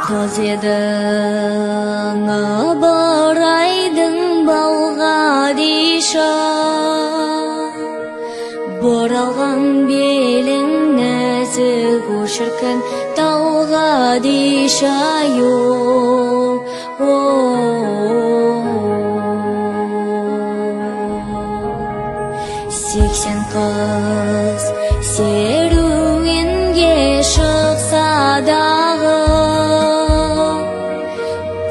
Көзедіңі бұрайдың балға дейші, бұралған белің нәзік өшіркін тауға дейші йол. Сексен қыз серуенге шықса дағы,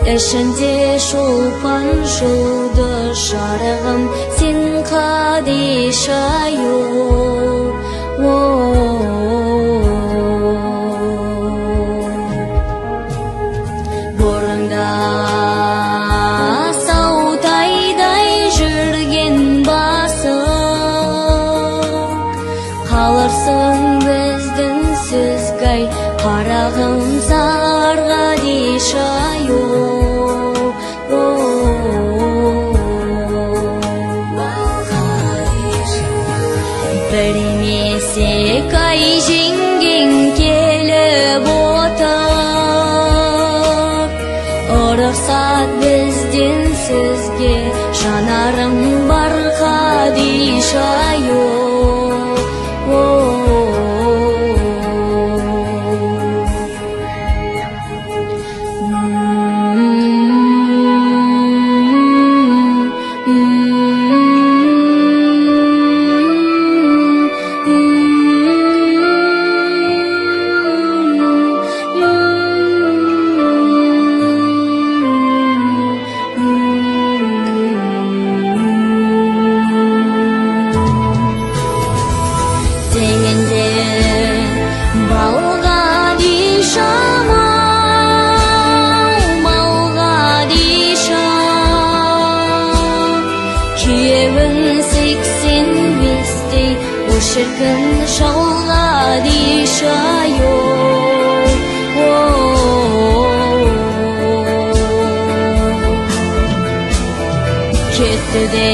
ішінде шолпан жұлды жарығым сен қадиша йол. Бұрында саутайдай жүрген басы, қалырсың біздің сөзгай қарағым зарға дейша йол. Білмесек ай жеңген келіп отыр, ұрықсат бізден сөзге жанарым бар қадиша йол. Шіркін шалға дейша йол. Кетті де